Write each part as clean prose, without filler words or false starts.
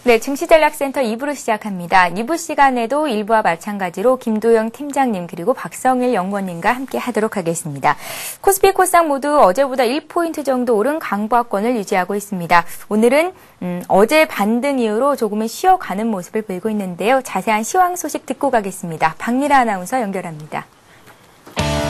네, 증시전략센터 2부로 시작합니다. 2부 시간에도 1부와 마찬가지로 김도영 팀장님 그리고 박성일 연구원님과 함께 하도록 하겠습니다. 코스피, 코스닥 모두 어제보다 1포인트 정도 오른 강보합권을 유지하고 있습니다. 오늘은 어제 반등 이후로 조금은 쉬어가는 모습을 보이고 있는데요. 자세한 시황 소식 듣고 가겠습니다. 박미라 아나운서 연결합니다.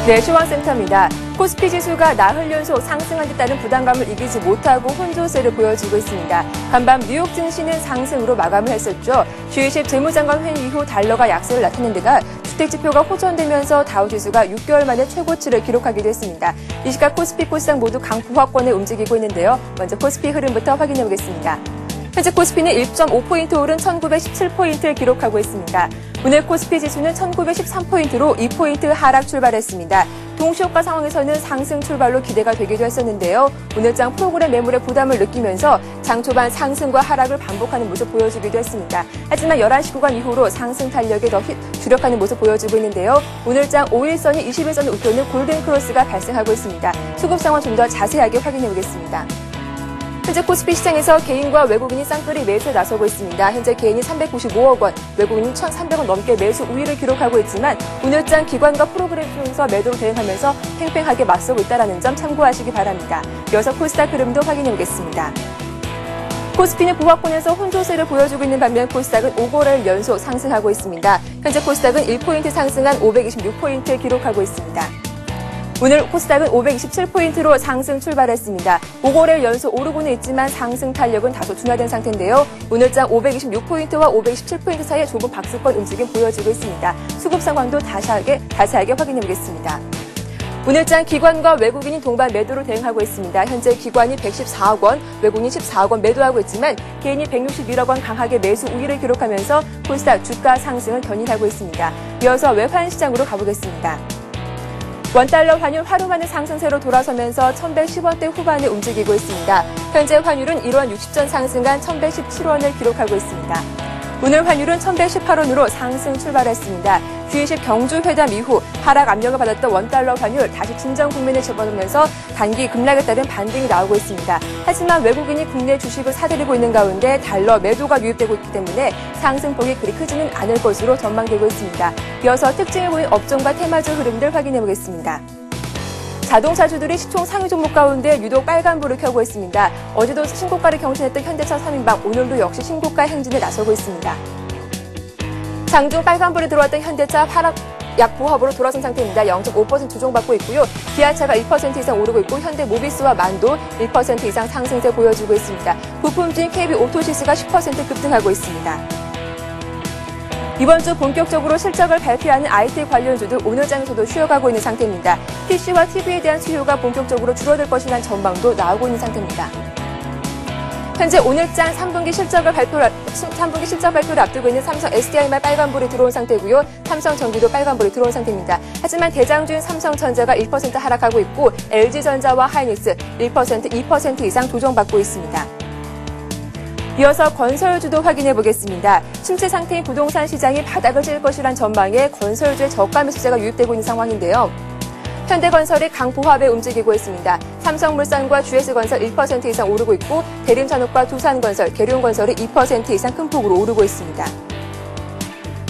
네, 시황센터입니다. 코스피 지수가 나흘 연속 상승한 데 따른 부담감을 이기지 못하고 혼조세를 보여주고 있습니다. 간밤 뉴욕 증시는 상승으로 마감을 했었죠. G20 재무장관 회의 이후 달러가 약세를 나타낸 데다 주택지표가 호전되면서 다우지수가 6개월 만에 최고치를 기록하기도 했습니다. 이 시각 코스피, 코스닥 모두 강보합권에 움직이고 있는데요. 먼저 코스피 흐름부터 확인해 보겠습니다. 현재 코스피는 1.5포인트 오른 1917포인트를 기록하고 있습니다. 오늘 코스피 지수는 1913포인트로 2포인트 하락 출발했습니다. 동시효과 상황에서는 상승 출발로 기대가 되기도 했었는데요. 오늘장 프로그램 매물의 부담을 느끼면서 장 초반 상승과 하락을 반복하는 모습 보여주기도 했습니다. 하지만 11시 구간 이후로 상승 탄력에 더 주력하는 모습 보여주고 있는데요. 오늘장 5일선이 21선을 웃도는 골든크로스가 발생하고 있습니다. 수급 상황 좀 더 자세하게 확인해 보겠습니다. 현재 코스피 시장에서 개인과 외국인이 쌍끌이 매수에 나서고 있습니다. 현재 개인이 395억 원, 외국인이 1,300원 넘게 매수 우위를 기록하고 있지만 오늘장 기관과 프로그램 중에서 매도로 대응하면서 팽팽하게 맞서고 있다는 점 참고하시기 바랍니다. 이어서 코스닥 흐름도 확인해 보겠습니다. 코스피는 보합권에서 혼조세를 보여주고 있는 반면 코스닥은 5거래일 연속 상승하고 있습니다. 현재 코스닥은 1포인트 상승한 526포인트 기록하고 있습니다. 오늘 코스닥은 527포인트로 상승 출발했습니다. 5거래일 연속 오르고는 있지만 상승 탄력은 다소 둔화된 상태인데요. 오늘장 526포인트와 517포인트 사이에 좁은 박스권 움직임 보여지고 있습니다. 수급 상황도 자세하게 확인해 보겠습니다. 오늘장 기관과 외국인이 동반 매도로 대응하고 있습니다. 현재 기관이 114억 원, 외국인이 14억 원 매도하고 있지만 개인이 161억 원 강하게 매수 우위를 기록하면서 코스닥 주가 상승을 견인하고 있습니다. 이어서 외환 시장으로 가보겠습니다. 원달러 환율 하루 만에 상승세로 돌아서면서 1110원대 후반에 움직이고 있습니다. 현재 환율은 1원 60전 상승한 1117원을 기록하고 있습니다. 오늘 환율은 1118원으로 상승 출발했습니다. G20 경주회담 이후 하락 압력을 받았던 원달러 환율 다시 진정 국면에 접어들면서 단기 급락에 따른 반등이 나오고 있습니다. 하지만 외국인이 국내 주식을 사들이고 있는 가운데 달러 매도가 유입되고 있기 때문에 상승폭이 그리 크지는 않을 것으로 전망되고 있습니다. 이어서 특징을 보인 업종과 테마주 흐름들 확인해 보겠습니다. 자동차주들이 시총 상위 종목 가운데 유독 빨간불을 켜고 있습니다. 어제도 신고가를 경신했던 현대차 3인방, 오늘도 역시 신고가 행진에 나서고 있습니다. 장중 빨간불이 들어왔던 현대차 약 보합으로 돌아선 상태입니다. 0.5% 조정받고 있고요. 기아차가 1% 이상 오르고 있고 현대모비스와 만도 1% 이상 상승세 보여주고 있습니다. 부품주인 KB오토시스가 10% 급등하고 있습니다. 이번 주 본격적으로 실적을 발표하는 IT 관련주도 오늘 장에서도 쉬어가고 있는 상태입니다. PC와 TV에 대한 수요가 본격적으로 줄어들 것이라는 전망도 나오고 있는 상태입니다. 현재 오늘장 3분기 실적 발표를 앞두고 있는 삼성 SDI만 빨간불이 들어온 상태고요. 삼성전기도 빨간불이 들어온 상태입니다. 하지만 대장주인 삼성전자가 1% 하락하고 있고 LG전자와 하이닉스 1%, 2% 이상 조정받고 있습니다. 이어서 건설주도 확인해 보겠습니다. 침체 상태인 부동산 시장이 바닥을 칠 것이란 전망에 건설주의 저가 매수세가 유입되고 있는 상황인데요. 현대건설이 강보합에 움직이고 있습니다. 삼성물산과 GS건설 1% 이상 오르고 있고 대림산업과 두산건설, 계룡건설이 2% 이상 큰 폭으로 오르고 있습니다.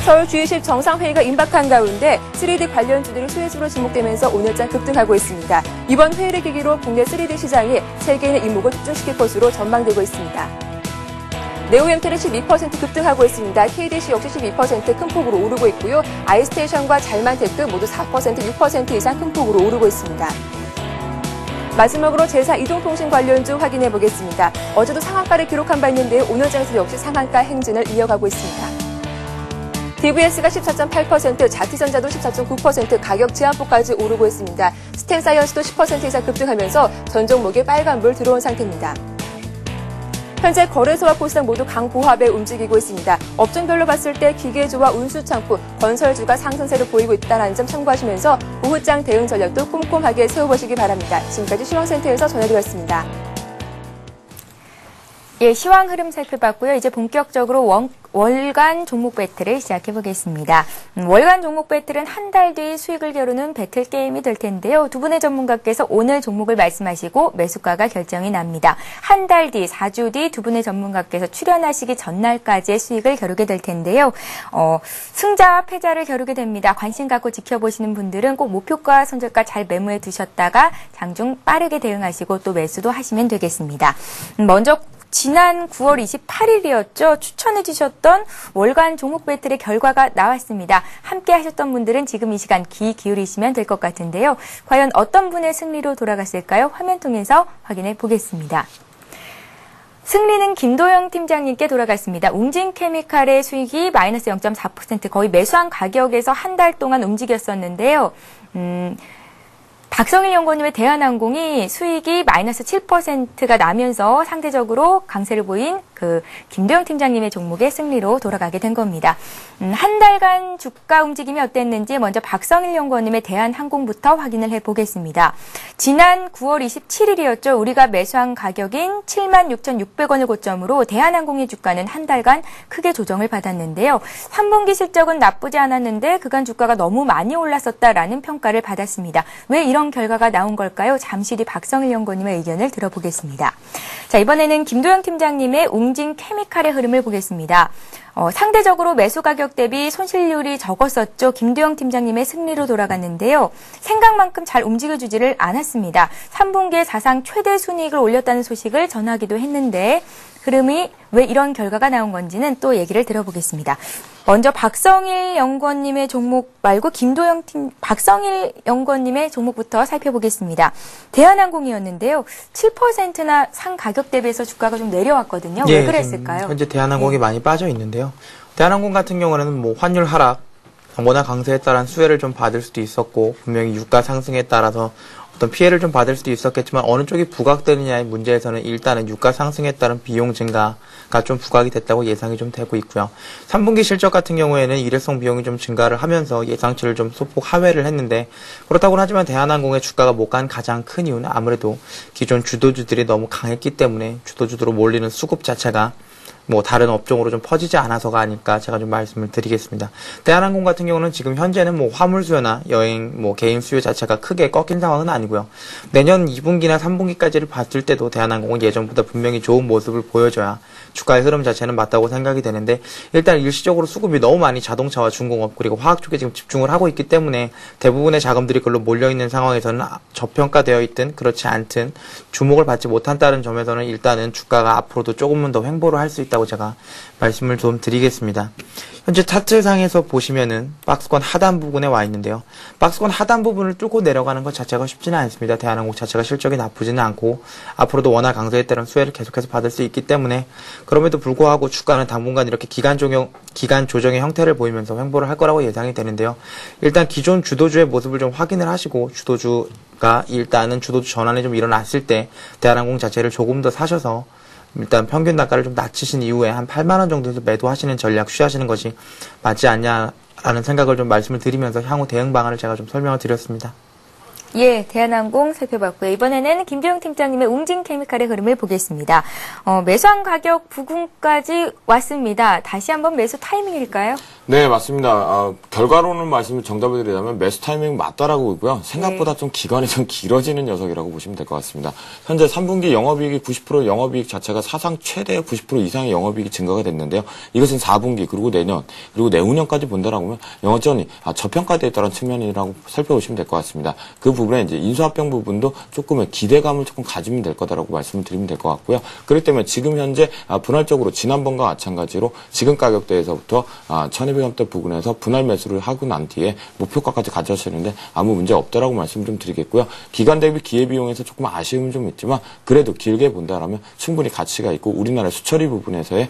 서울 G20 정상회의가 임박한 가운데 3D 관련주들이 수혜주로 지목되면서 오늘장 급등하고 있습니다. 이번 회의를 계기로 국내 3D 시장에 세계인의 이목을 집중시킬 것으로 전망되고 있습니다. 네오엠텔이 12% 급등하고 있습니다. KDC 역시 12% 큰 폭으로 오르고 있고요. 아이스테이션과 잘만텍도 모두 4%, 6% 이상 큰 폭으로 오르고 있습니다. 마지막으로 제사 이동통신 관련주 확인해 보겠습니다. 어제도 상한가를 기록한 바 있는데요. 오늘 장에서 역시 상한가 행진을 이어가고 있습니다. DVS가 14.8%, 자티전자도 14.9% 가격 제한폭까지 오르고 있습니다. 스텐사이언스도 10% 이상 급등하면서 전 종목에 빨간불 들어온 상태입니다. 현재 거래소와 코스닥 모두 강보합에 움직이고 있습니다. 업종별로 봤을 때 기계주와 운수창고, 건설주가 상승세를 보이고 있다는 점 참고하시면서 오후장 대응 전략도 꼼꼼하게 세워보시기 바랍니다. 지금까지 시황센터에서 전해드렸습니다. 예, 시황 흐름 살펴봤고요. 이제 본격적으로 월간 종목 배틀을 시작해 보겠습니다. 월간 종목 배틀은 한 달 뒤 수익을 겨루는 배틀 게임이 될 텐데요. 두 분의 전문가께서 오늘 종목을 말씀하시고 매수가가 결정이 납니다. 한 달 뒤, 4주 뒤 두 분의 전문가께서 출연하시기 전날까지의 수익을 겨루게 될 텐데요. 승자와 패자를 겨루게 됩니다. 관심 갖고 지켜보시는 분들은 꼭 목표가, 손절가 잘 메모해 두셨다가 장중 빠르게 대응하시고 또 매수도 하시면 되겠습니다. 먼저 지난 9월 28일이었죠. 추천해 주셨던 월간 종목 배틀의 결과가 나왔습니다. 함께 하셨던 분들은 지금 이 시간 귀 기울이시면 될 것 같은데요. 과연 어떤 분의 승리로 돌아갔을까요? 화면 통해서 확인해 보겠습니다. 승리는 김도영 팀장님께 돌아갔습니다. 웅진케미칼의 수익이 마이너스 0.4% 거의 매수한 가격에서 한 달 동안 움직였었는데요. 박성일 연구원님의 대한항공이 수익이 마이너스 7%가 나면서 상대적으로 강세를 보인 김도영 팀장님의 종목의 승리로 돌아가게 된 겁니다. 한 달간 주가 움직임이 어땠는지 먼저 박성일 연구원님의 대한항공부터 확인을 해보겠습니다. 지난 9월 27일이었죠. 우리가 매수한 가격인 76,600원을 고점으로 대한항공의 주가는 한 달간 크게 조정을 받았는데요. 3분기 실적은 나쁘지 않았는데 그간 주가가 너무 많이 올랐었다라는 평가를 받았습니다. 왜 이런 결과가 나온 걸까요? 잠시 뒤 박성일 연구원님의 의견을 들어보겠습니다. 자, 이번에는 김도영 팀장님의 웅진케미칼의 흐름을 보겠습니다. 상대적으로 매수 가격 대비 손실률이 적었었죠. 김도영 팀장님의 승리로 돌아갔는데요. 생각만큼 잘 움직여주지를 않았습니다. 3분기에 사상 최대 순이익을 올렸다는 소식을 전하기도 했는데 흐름이 왜 이런 결과가 나온 건지는 또 얘기를 들어보겠습니다. 먼저 박성일 연구원님의 종목 말고 박성일 연구원님의 종목부터 살펴보겠습니다. 대한항공이었는데요. 7%나 상 가격 대비해서 주가가 좀 내려왔거든요. 왜 그랬을까요? 현재 대한항공이 많이 빠져 있는데요. 대한항공 같은 경우는 환율 하락, 원화 강세에 따른 수혜를 좀 받을 수도 있었고 분명히 유가 상승에 따라서 어떤 피해를 좀 받을 수도 있었겠지만 어느 쪽이 부각되느냐의 문제에서는 일단은 유가 상승에 따른 비용 증가가 좀 부각이 됐다고 예상이 좀 되고 있고요. 3분기 실적 같은 경우에는 일회성 비용이 좀 증가를 하면서 예상치를 좀 소폭 하회를 했는데 그렇다고는 하지만 대한항공의 주가가 못 간 가장 큰 이유는 아무래도 기존 주도주들이 너무 강했기 때문에 주도주들로 몰리는 수급 자체가 다른 업종으로 좀 퍼지지 않아서가 아닐까 제가 좀 말씀을 드리겠습니다. 대한항공 같은 경우는 지금 현재는 화물 수요나 여행, 개인 수요 자체가 크게 꺾인 상황은 아니고요. 내년 2분기나 3분기까지를 봤을 때도 대한항공은 예전보다 분명히 좋은 모습을 보여줘야 주가의 흐름 자체는 맞다고 생각이 되는데 일단 일시적으로 수급이 너무 많이 자동차와 중공업 그리고 화학 쪽에 지금 집중을 하고 있기 때문에 대부분의 자금들이 그걸로 몰려있는 상황에서는 저평가되어 있든 그렇지 않든 주목을 받지 못한다는 점에서는 일단은 주가가 앞으로도 조금은 더 횡보를 할 수 있다고 제가 말씀을 좀 드리겠습니다. 현재 차트상에서 보시면은 박스권 하단 부분에 와 있는데요. 박스권 하단 부분을 뚫고 내려가는 것 자체가 쉽지는 않습니다. 대한항공 자체가 실적이 나쁘지는 않고 앞으로도 워낙 강세에 따른 수혜를 계속해서 받을 수 있기 때문에 그럼에도 불구하고 주가는 당분간 이렇게 기간 조정의 형태를 보이면서 횡보를 할 거라고 예상이 되는데요. 일단 기존 주도주의 모습을 좀 확인을 하시고 주도주가 일단은 주도주 전환이 좀 일어났을 때 대한항공 자체를 조금 더 사셔서 일단 평균 단가를 좀 낮추신 이후에 한 8만 원 정도에서 매도하시는 전략 취하시는 것이 맞지 않냐라는 생각을 좀 말씀을 드리면서 향후 대응 방안을 제가 좀 설명을 드렸습니다. 예, 대한항공 살펴봤고요. 이번에는 김도영 팀장님의 웅진케미칼의 흐름을 보겠습니다. 매수한 가격 부근까지 왔습니다. 다시 한번 매수 타이밍일까요? 네, 맞습니다. 결과로는 말씀을 정답을 드리자면 매수 타이밍 맞다라고 보고요. 생각보다 좀 기간이 좀 길어지는 녀석이라고 보시면 될 것 같습니다. 현재 3분기 영업이익이 90% 영업이익 자체가 사상 최대 90% 이상의 영업이익이 증가가 됐는데요. 이것은 4분기 그리고 내년 그리고 내후년까지 본다라고 하면 영업전이 저평가되어 있다는 측면이라고 살펴보시면 될 것 같습니다. 그 부분에 이제 인수합병 부분도 조금의 기대감을 조금 가지면 될 거다라고 말씀을 드리면 될 것 같고요. 그렇기 때문에 지금 현재 분할적으로 지난번과 마찬가지로 지금 가격대에서부터 1200원대 부근에서 분할 매수를 하고 난 뒤에 목표가까지 가져가시는데 아무 문제 없다라고 말씀을 좀 드리겠고요. 기간 대비 기회비용에서 조금 아쉬움은 좀 있지만 그래도 길게 본다라면 충분히 가치가 있고 우리나라 수처리 부분에서의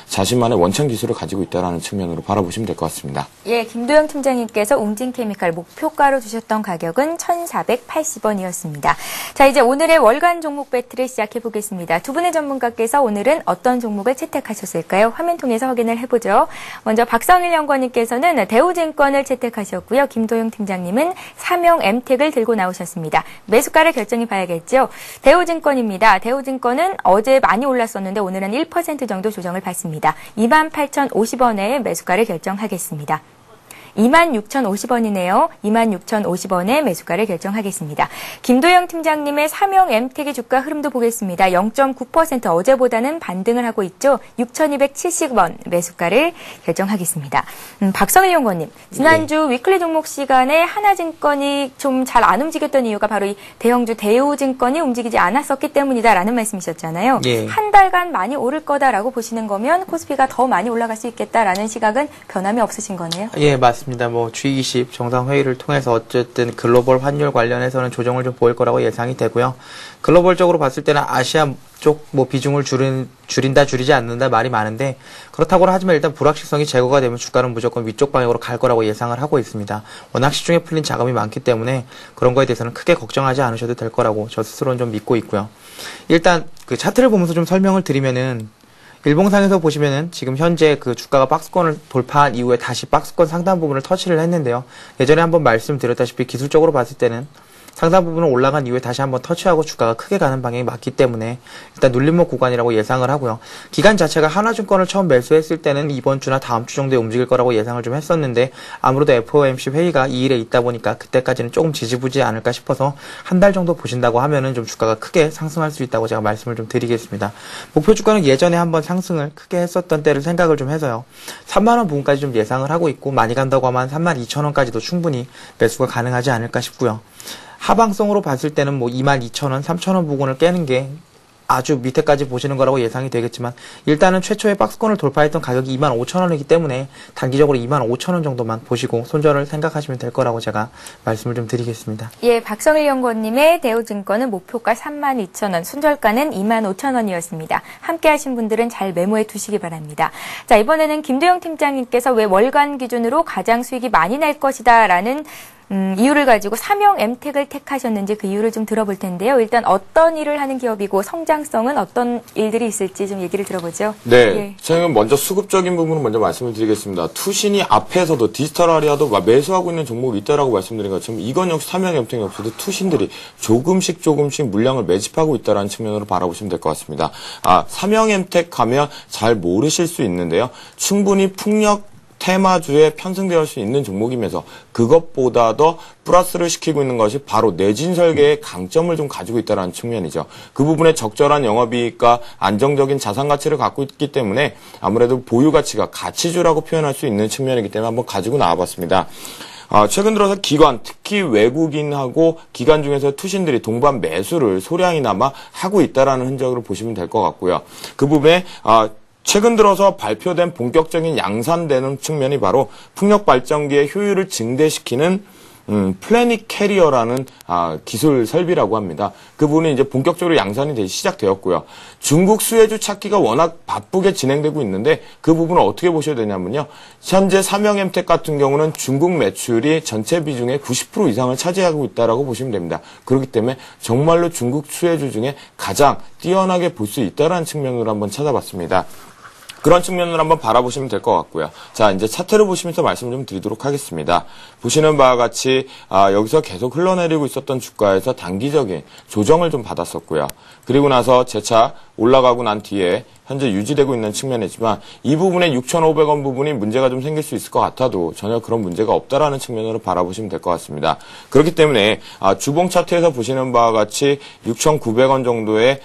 자신만의 원천 기술을 가지고 있다라는 측면으로 바라보시면 될 것 같습니다. 예, 김도영 팀장님께서 웅진케미칼 목표가로 주셨던 가격은 1,480원이었습니다. 자, 이제 오늘의 월간 종목 배틀을 시작해 보겠습니다. 두 분의 전문가께서 오늘은 어떤 종목을 채택하셨을까요? 화면 통해서 확인을 해보죠. 먼저 박성일 연구원님께서는 대우증권을 채택하셨고요. 김도영 팀장님은 삼영엠텍을 들고 나오셨습니다. 매수가를 결정해 봐야겠죠. 대우증권입니다. 대우증권은 어제 많이 올랐었는데 오늘은 1% 정도 조정을 받습니다. 28,050원에 매수가를 결정하겠습니다. 26,050원이네요. 26,050원에 매수가를 결정하겠습니다. 김도영 팀장님의 삼영엠텍의 주가 흐름도 보겠습니다. 0.9% 어제보다는 반등을 하고 있죠. 6,270원 매수가를 결정하겠습니다. 박성일 연구원님, 지난주 위클리 종목 시간에 하나증권이 좀 잘 안 움직였던 이유가 바로 이 대형주 대우증권이 움직이지 않았었기 때문이다라는 말씀이셨잖아요. 예. 한 달간 많이 오를 거다라고 보시는 거면 코스피가 더 많이 올라갈 수 있겠다라는 시각은 변함이 없으신 거네요. 예, 맞습니다. 뭐 G20 정상회의를 통해서 어쨌든 글로벌 환율 관련해서는 조정을 좀 보일 거라고 예상이 되고요. 글로벌적으로 봤을 때는 아시아 쪽 뭐 비중을 줄인다 줄이지 않는다 말이 많은데 그렇다고 하지만 일단 불확실성이 제거가 되면 주가는 무조건 위쪽 방향으로 갈 거라고 예상을 하고 있습니다. 워낙 시중에 풀린 자금이 많기 때문에 그런 거에 대해서는 크게 걱정하지 않으셔도 될 거라고 저 스스로는 좀 믿고 있고요. 일단 그 차트를 보면서 좀 설명을 드리면은 일봉상에서 보시면은 지금 현재 그 주가가 박스권을 돌파한 이후에 다시 박스권 상단 부분을 터치를 했는데요. 예전에 한번 말씀드렸다시피 기술적으로 봤을 때는 상단 부분을 올라간 이후에 다시 한번 터치하고 주가가 크게 가는 방향이 맞기 때문에 일단 눌림목 구간이라고 예상을 하고요. 기간 자체가 하나증권을 처음 매수했을 때는 이번 주나 다음 주 정도에 움직일 거라고 예상을 좀 했었는데 아무래도 FOMC 회의가 2일에 있다 보니까 그때까지는 조금 지지부지 않을까 싶어서 한 달 정도 보신다고 하면은 좀 주가가 크게 상승할 수 있다고 제가 말씀을 좀 드리겠습니다. 목표 주가는 예전에 한번 상승을 크게 했었던 때를 생각을 좀 해서요. 3만원 부분까지 좀 예상을 하고 있고 많이 간다고 하면 32,000원까지도 충분히 매수가 가능하지 않을까 싶고요. 하방성으로 봤을 때는 뭐 22,000원, 3,000원 부근을 깨는 게 아주 밑에까지 보시는 거라고 예상이 되겠지만 일단은 최초의 박스권을 돌파했던 가격이 25,000원이기 때문에 단기적으로 25,000원 정도만 보시고 손절을 생각하시면 될 거라고 제가 말씀을 좀 드리겠습니다. 예, 박성일 연구원님의 대우증권은 목표가 32,000원, 손절가는 25,000원이었습니다. 함께 하신 분들은 잘 메모해 두시기 바랍니다. 자, 이번에는 김도영 팀장님께서 왜 월간 기준으로 가장 수익이 많이 날 것이다라는 이유를 가지고 삼영엠텍을 택하셨는지 그 이유를 좀 들어볼 텐데요. 일단 어떤 일을 하는 기업이고 성장성은 어떤 일들이 있을지 좀 얘기를 들어보죠. 네, 예. 저는 먼저 수급적인 부분을 먼저 말씀을 드리겠습니다. 투신이 앞에서도 디지털 아리아도 매수하고 있는 종목이 있다라고 말씀드린 것처럼 이건 역시 삼영엠텍 역시도 투신들이 조금씩 물량을 매집하고 있다라는 측면으로 바라보시면 될 것 같습니다. 삼영엠텍 가면 잘 모르실 수 있는데요. 충분히 풍력 테마주에 편승될 수 있는 종목이면서 그것보다 더 플러스를 시키고 있는 것이 바로 내진 설계의 강점을 좀 가지고 있다는 측면이죠. 그 부분에 적절한 영업이익과 안정적인 자산 가치를 갖고 있기 때문에 아무래도 보유 가치가 가치주라고 표현할 수 있는 측면이기 때문에 한번 가지고 나와봤습니다. 최근 들어서 기관, 특히 외국인하고 기관 중에서 투신들이 동반 매수를 소량이나마 하고 있다라는 흔적을 보시면 될 것 같고요. 그 부분에 최근 들어서 발표된 본격적인 양산되는 측면이 바로 풍력 발전기의 효율을 증대시키는 플래닛 캐리어라는 기술 설비라고 합니다. 그 부분이 이제 본격적으로 양산이 되기 시작되었고요. 중국 수혜주 찾기가 워낙 바쁘게 진행되고 있는데 그 부분을 어떻게 보셔야 되냐면요. 현재 삼영엠텍 같은 경우는 중국 매출이 전체 비중의 90% 이상을 차지하고 있다라고 보시면 됩니다. 그렇기 때문에 정말로 중국 수혜주 중에 가장 뛰어나게 볼 수 있다라는 측면으로 한번 찾아봤습니다. 그런 측면으로 한번 바라보시면 될 것 같고요. 자, 이제 차트를 보시면서 말씀 좀 드리도록 하겠습니다. 보시는 바와 같이 여기서 계속 흘러내리고 있었던 주가에서 단기적인 조정을 좀 받았었고요. 그리고 나서 재차 올라가고 난 뒤에 현재 유지되고 있는 측면이지만 이 부분에 6,500원 부분이 문제가 좀 생길 수 있을 것 같아도 전혀 그런 문제가 없다라는 측면으로 바라보시면 될 것 같습니다. 그렇기 때문에 주봉 차트에서 보시는 바와 같이 6,900원 정도의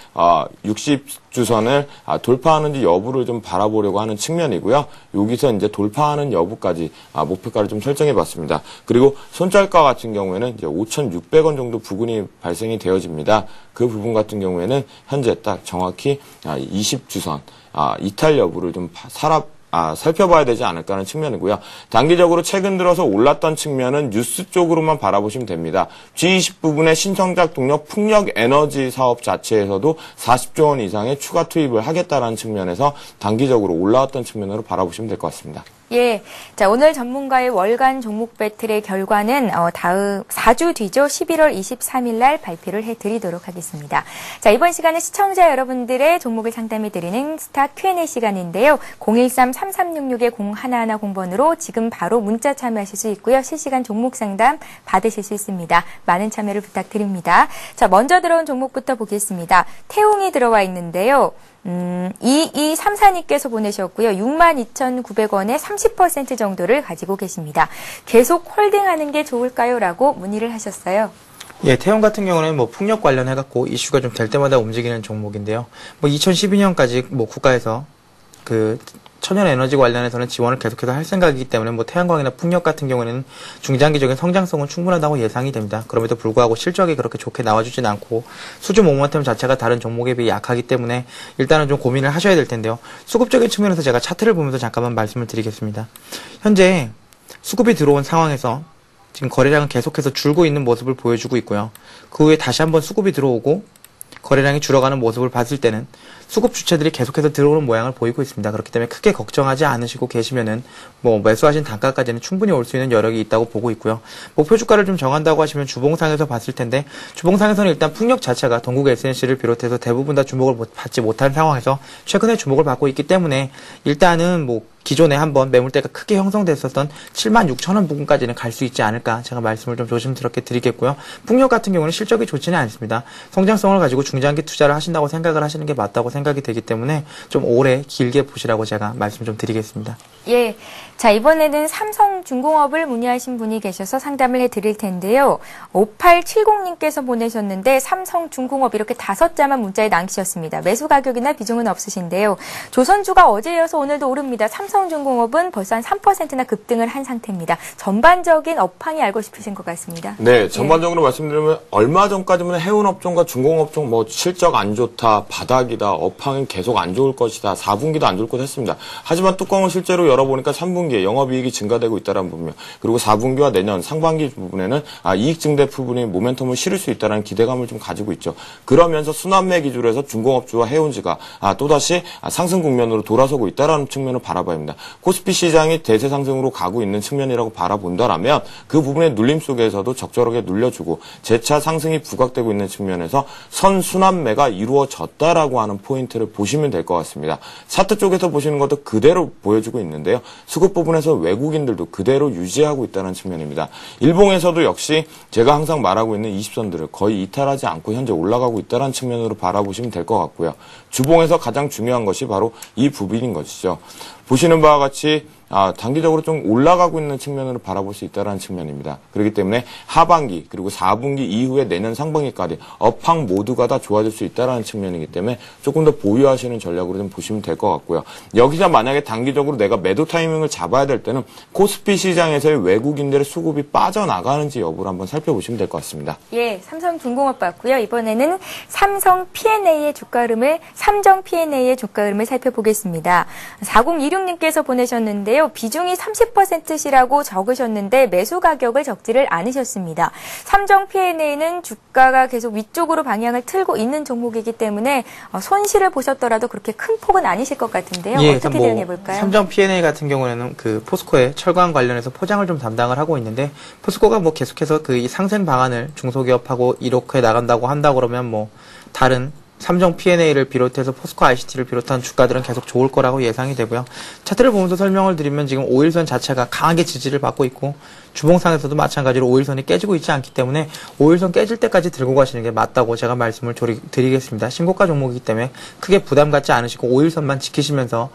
60주선을 돌파하는지 여부를 좀 바라보려고 하는 측면이고요. 여기서 이제 돌파하는 여부까지 목표가를 좀 설정해 봤습니다. 그리고 손절가 같은 경우에는 이제 5,600원 정도 부근이 발생이 되어집니다. 그 부분 같은 경우에는 현재 딱 정확히 20주선 이탈 여부를 좀 살펴봐야 되지 않을까 하는 측면이고요. 단기적으로 최근 들어서 올랐던 측면은 뉴스 쪽으로만 바라보시면 됩니다. G20 부분의 신성장 동력 풍력 에너지 사업 자체에서도 40조 원 이상의 추가 투입을 하겠다라는 측면에서 단기적으로 올라왔던 측면으로 바라보시면 될 것 같습니다. 예. 자, 오늘 전문가의 월간 종목 배틀의 결과는 다음 4주 뒤죠. 11월 23일 날 발표를 해드리도록 하겠습니다. 자, 이번 시간은 시청자 여러분들의 종목을 상담해드리는 스타 Q&A 시간인데요. 013-3366-0110번으로 지금 바로 문자 참여하실 수 있고요. 실시간 종목 상담 받으실 수 있습니다. 많은 참여를 부탁드립니다. 자, 먼저 들어온 종목부터 보겠습니다. 태웅이 들어와 있는데요. 2234님께서 보내셨고요. 62,900원에 30% 정도를 가지고 계십니다. 계속 홀딩하는 게 좋을까요? 라고 문의를 하셨어요. 예, 태용 같은 경우는 뭐 풍력 관련해갖고 이슈가 좀 될 때마다 움직이는 종목인데요. 뭐 2012년까지 뭐 국가에서 그 천연 에너지 관련해서는 지원을 계속해서 할 생각이기 때문에 뭐 태양광이나 풍력 같은 경우에는 중장기적인 성장성은 충분하다고 예상이 됩니다. 그럼에도 불구하고 실적이 그렇게 좋게 나와주진 않고 수주 모멘텀 자체가 다른 종목에 비해 약하기 때문에 일단은 좀 고민을 하셔야 될 텐데요. 수급적인 측면에서 제가 차트를 보면서 잠깐만 말씀을 드리겠습니다. 현재 수급이 들어온 상황에서 지금 거래량은 계속해서 줄고 있는 모습을 보여주고 있고요. 그 후에 다시 한번 수급이 들어오고 거래량이 줄어가는 모습을 봤을 때는 수급 주체들이 계속해서 들어오는 모양을 보이고 있습니다. 그렇기 때문에 크게 걱정하지 않으시고 계시면은 뭐 매수하신 단가까지는 충분히 올 수 있는 여력이 있다고 보고 있고요. 목표 주가를 좀 정한다고 하시면 주봉상에서 봤을 텐데 주봉상에서는 일단 풍력 자체가 동국 SNC를 비롯해서 대부분 다 주목을 받지 못한 상황에서 최근에 주목을 받고 있기 때문에 일단은 뭐 기존에 한번 매물대가 크게 형성됐었던 76,000원 부근까지는 갈 수 있지 않을까 제가 말씀을 좀 조심스럽게 드리겠고요. 풍력 같은 경우는 실적이 좋지는 않습니다. 성장성을 가지고 중장기 투자를 하신다고 생각을 하시는 게 맞다고 생각이 되기 때문에 좀 오래 길게 보시라고 제가 말씀 좀 드리겠습니다. 예. 자, 이번에는 삼성중공업을 문의하신 분이 계셔서 상담을 해드릴 텐데요. 5870님께서 보내셨는데 삼성중공업 이렇게 5자만 문자에 남기셨습니다. 매수 가격이나 비중은 없으신데요. 조선주가 어제 이어서 오늘도 오릅니다. 삼성중공업은 벌써 한 3%나 급등을 한 상태입니다. 전반적인 업황이 알고 싶으신 것 같습니다. 네, 전반적으로 말씀드리면 얼마 전까지는 해운업종과 중공업종 뭐 실적 안 좋다, 바닥이다, 업황은 계속 안 좋을 것이다, 4분기도 안 좋을 것 했습니다. 하지만 뚜껑을 실제로 열어보니까 3분기에 영업이익이 증가되고 있다는 부분, 그리고 4분기와 내년 상반기 부분에는 이익 증대 부분이 모멘텀을 실을 수 있다는 기대감을 좀 가지고 있죠. 그러면서 순환매 기준으로 해서 중공업주와 해운지가 또다시 상승 국면으로 돌아서고 있다는 측면을 바라봐야 합니다. 코스피 시장이 대세 상승으로 가고 있는 측면이라고 바라본다라면 그 부분의 눌림 속에서도 적절하게 눌려주고 재차 상승이 부각되고 있는 측면에서 선순환매가 이루어졌다라고 하는 포인트를 보시면 될 것 같습니다. 차트 쪽에서 보시는 것도 그대로 보여주고 있는데요. 수급 부분에서 외국인들도 그대로 유지하고 있다는 측면입니다. 일봉에서도 역시 제가 항상 말하고 있는 20선들을 거의 이탈하지 않고 현재 올라가고 있다는 측면으로 바라보시면 될 것 같고요. 주봉에서 가장 중요한 것이 바로 이 부분인 것이죠. 보시는 바와 같이 단기적으로 좀 올라가고 있는 측면으로 바라볼 수 있다는 측면입니다. 그렇기 때문에 하반기 그리고 4분기 이후에 내년 상반기까지 업황 모두가 다 좋아질 수 있다는 측면이기 때문에 조금 더 보유하시는 전략으로 좀 보시면 될 것 같고요. 여기서 만약에 단기적으로 내가 매도 타이밍을 잡아야 될 때는 코스피 시장에서의 외국인들의 수급이 빠져나가는지 여부를 한번 살펴보시면 될 것 같습니다. 예, 삼성중공업 봤고요. 이번에는 삼성 P&A의 주가 흐름을 삼정 P&A의 주가 흐름을 살펴보겠습니다. 4026님께서 보내셨는데요. 비중이 30%시라고 적으셨는데 매수 가격을 적지를 않으셨습니다. 삼정 P&A는 주가가 계속 위쪽으로 방향을 틀고 있는 종목이기 때문에 손실을 보셨더라도 그렇게 큰 폭은 아니실 것 같은데요. 예, 어떻게 대응해 볼까요? 삼정 P&A 같은 경우에는 그 포스코의 철강 관련해서 포장을 좀 담당을 하고 있는데 포스코가 뭐 계속해서 그 이 상생 방안을 중소기업하고 이렇게 나간다고 한다 그러면 뭐 다른 삼정 P&A를 비롯해서 포스코 ICT를 비롯한 주가들은 계속 좋을 거라고 예상이 되고요. 차트를 보면서 설명을 드리면 지금 5일선 자체가 강하게 지지를 받고 있고 주봉상에서도 마찬가지로 5일선이 깨지고 있지 않기 때문에 5일선 깨질 때까지 들고 가시는 게 맞다고 제가 말씀을 드리겠습니다. 신고가 종목이기 때문에 크게 부담 갖지 않으시고 5일선만 지키시면서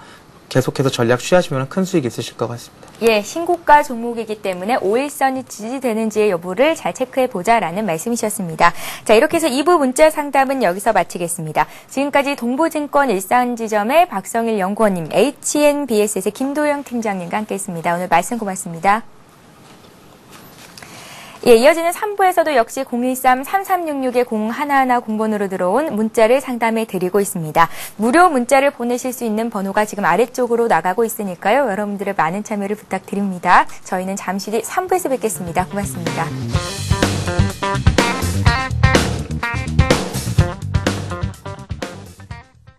계속해서 전략 취하시면 큰 수익 있으실 것 같습니다. 예, 신고가 종목이기 때문에 5일선이 지지되는지의 여부를 잘 체크해보자라는 말씀이셨습니다. 자, 이렇게 해서 2부 문자 상담은 여기서 마치겠습니다. 지금까지 동부증권 일산지점의 박성일 연구원님, HNBSS의 김도영 팀장님과 함께했습니다. 오늘 말씀 고맙습니다. 예, 이어지는 3부에서도 역시 013-3366-0110번으로 들어온 문자를 상담해 드리고 있습니다. 무료 문자를 보내실 수 있는 번호가 지금 아래쪽으로 나가고 있으니까요. 여러분들의 많은 참여를 부탁드립니다. 저희는 잠시 뒤 3부에서 뵙겠습니다. 고맙습니다.